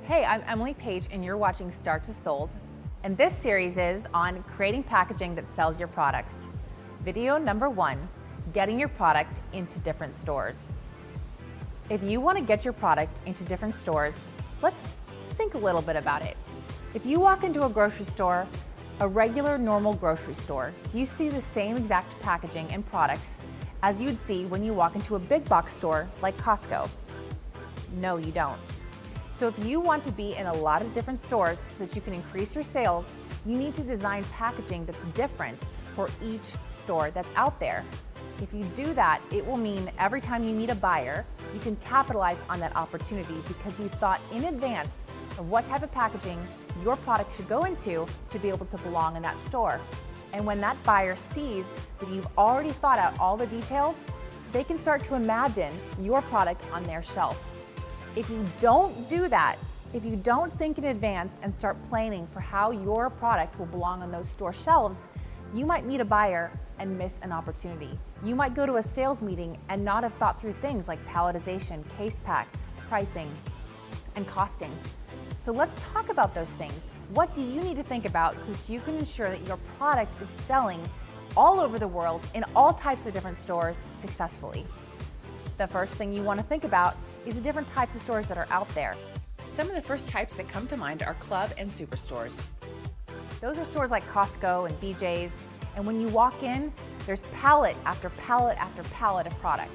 Hey, I'm Emily Page and you're watching Start to Sold. And this series is on creating packaging that sells your products. Video number 1, getting your product into different stores. If you want to get your product into different stores, let's think a little bit about it. If you walk into a grocery store, a regular normal grocery store, do you see the same exact packaging and products as you would see when you walk into a big box store like Costco? No, you don't. So if you want to be in a lot of different stores so that you can increase your sales, you need to design packaging that's different for each store that's out there. If you do that, it will mean every time you meet a buyer, you can capitalize on that opportunity because you thought in advance of what type of packaging your product should go into to be able to belong in that store. And when that buyer sees that you've already thought out all the details, they can start to imagine your product on their shelf. If you don't do that, if you don't think in advance and start planning for how your product will belong on those store shelves, you might meet a buyer and miss an opportunity. You might go to a sales meeting and not have thought through things like palletization, case pack, pricing, and costing. So let's talk about those things. What do you need to think about so that you can ensure that your product is selling all over the world in all types of different stores successfully? The first thing you want to think about is the different types of stores that are out there. Some of the first types that come to mind are club and superstores. Those are stores like Costco and BJ's, and when you walk in, there's pallet after pallet after pallet of product.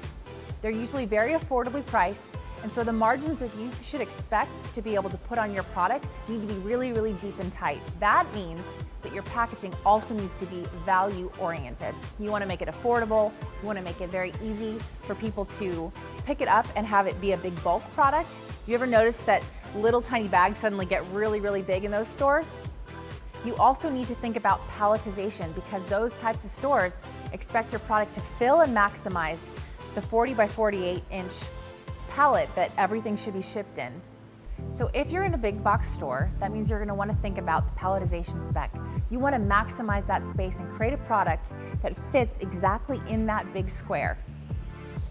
They're usually very affordably priced, and so the margins that you should expect to be able to put on your product need to be really, really deep and tight. That means that your packaging also needs to be value oriented. You want to make it affordable, you want to make it very easy for people to pick it up and have it be a big bulk product. You ever notice that little tiny bags suddenly get really, really big in those stores? You also need to think about palletization because those types of stores expect your product to fill and maximize the 40 by 48 inch pallet that everything should be shipped in. So if you're in a big box store, that means you're going to want to think about the palletization spec. You want to maximize that space and create a product that fits exactly in that big square.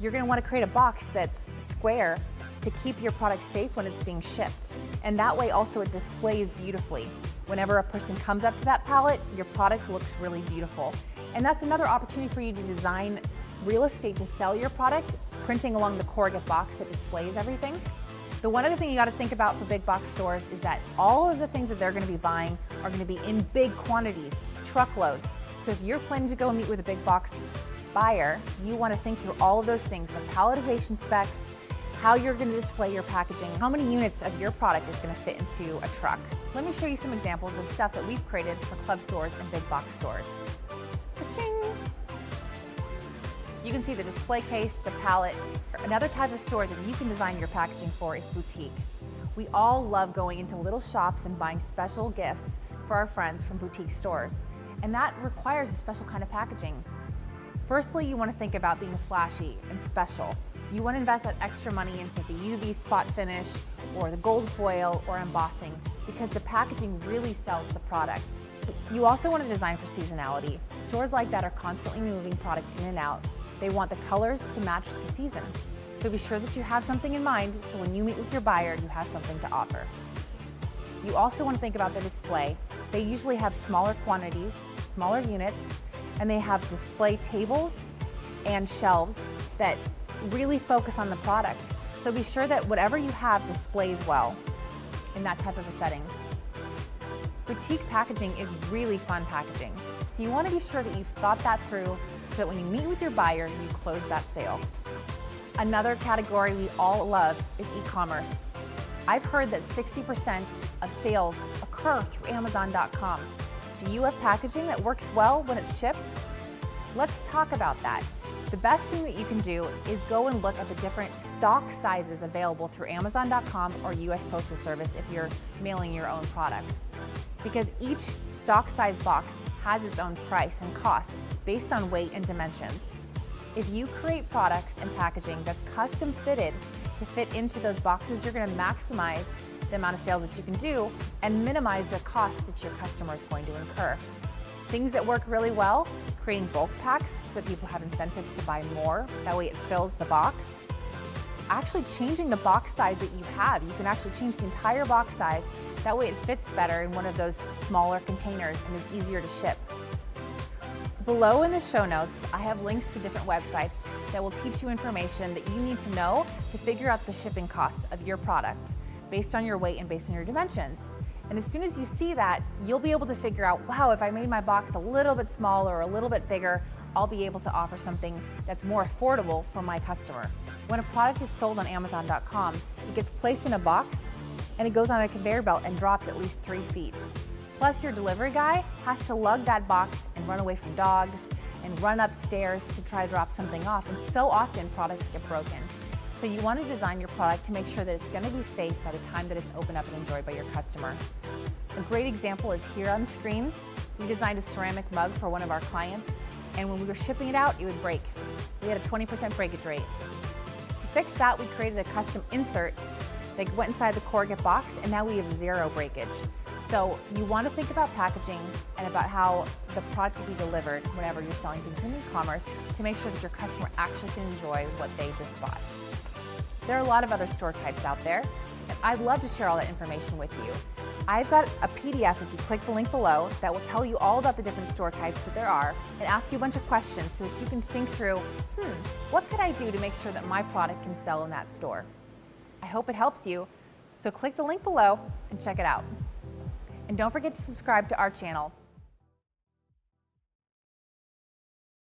You're going to want to create a box that's square to keep your product safe when it's being shipped. And that way also it displays beautifully. Whenever a person comes up to that pallet, your product looks really beautiful. And that's another opportunity for you to design real estate to sell your product, printing along the corrugate box that displays everything. The one other thing you got to think about for big box stores is that all of the things that they're going to be buying are going to be in big quantities, truckloads. So if you're planning to go meet with a big box buyer, you want to think through all of those things, the palletization specs, how you're going to display your packaging, how many units of your product is going to fit into a truck. Let me show you some examples of stuff that we've created for club stores and big box stores. Ka-ching! You can see the display case, the pallet. Another type of store that you can design your packaging for is boutique. We all love going into little shops and buying special gifts for our friends from boutique stores, and that requires a special kind of packaging. Firstly, you want to think about being flashy and special. You want to invest that extra money into the UV spot finish or the gold foil or embossing because the packaging really sells the product. You also want to design for seasonality. Stores like that are constantly moving product in and out. They want the colors to match the season. So be sure that you have something in mind so when you meet with your buyer, you have something to offer. You also want to think about the display. They usually have smaller quantities, smaller units, and they have display tables and shelves that really focus on the product. So be sure that whatever you have displays well in that type of a setting. Boutique packaging is really fun packaging. So you want to be sure that you've thought that through so that when you meet with your buyer, you close that sale. Another category we all love is e-commerce. I've heard that 60% of sales occur through Amazon.com. Do you have packaging that works well when it's shipped? Let's talk about that. The best thing that you can do is go and look at the different stock sizes available through Amazon.com or US Postal Service if you're mailing your own products. Because each stock size box has its own price and cost based on weight and dimensions. If you create products and packaging that's custom fitted to fit into those boxes, you're going to maximize the amount of sales that you can do and minimize the cost that your customer is going to incur. Things that work really well, creating bulk packs so people have incentives to buy more. That way it fills the box. actually changing the box size that you have. You can actually change the entire box size. That way it fits better in one of those smaller containers and is easier to ship. Below in the show notes, I have links to different websites that will teach you information that you need to know to figure out the shipping costs of your product based on your weight and based on your dimensions. And as soon as you see that, you'll be able to figure out, wow, if I made my box a little bit smaller or a little bit bigger, I'll be able to offer something that's more affordable for my customer. When a product is sold on Amazon.com, it gets placed in a box and it goes on a conveyor belt and dropped at least 3 feet. Plus, your delivery guy has to lug that box and run away from dogs and run upstairs to try to drop something off. And so often products get broken. So you want to design your product to make sure that it's going to be safe by the time that it's opened up and enjoyed by your customer. A great example is here on the screen. We designed a ceramic mug for one of our clients, and when we were shipping it out, it would break. We had a 20% breakage rate. To fix that, we created a custom insert that went inside the corrugate box, and now we have 0 breakage. So you want to think about packaging and about how the product will be delivered whenever you're selling things in e-commerce to make sure that your customer actually can enjoy what they just bought. There are a lot of other store types out there, and I'd love to share all that information with you. I've got a PDF, if you click the link below, that will tell you all about the different store types that there are and ask you a bunch of questions so that you can think through, what could I do to make sure that my product can sell in that store? I hope it helps you, so click the link below and check it out. And don't forget to subscribe to our channel.